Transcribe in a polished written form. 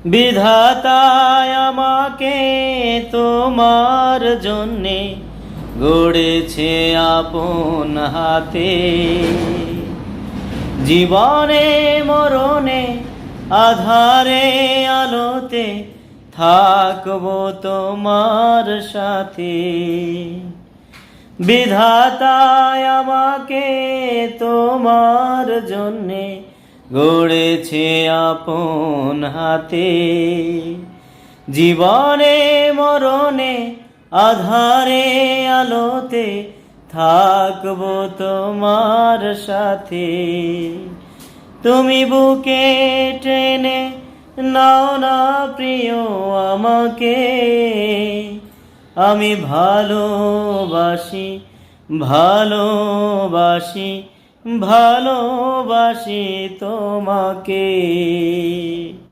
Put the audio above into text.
বিধাতায় আমাকে তোমার জন্যে গড়েছে আপন হাতে। জীবনে মরণে আধারে আলোতে থাকবো তোমার সাথে। বিধাতায় আমাকে তোমার জন্যে গড়েছে আপন হাতে। জীবনে মরণে আধারে আলোতে থাকবো তোমার সাথে। তুমি বুকে টেনে নাও না প্রিয় আমাকে, আমি ভালোবাসি ভালোবাসি ভালোবাসি তোমাকে।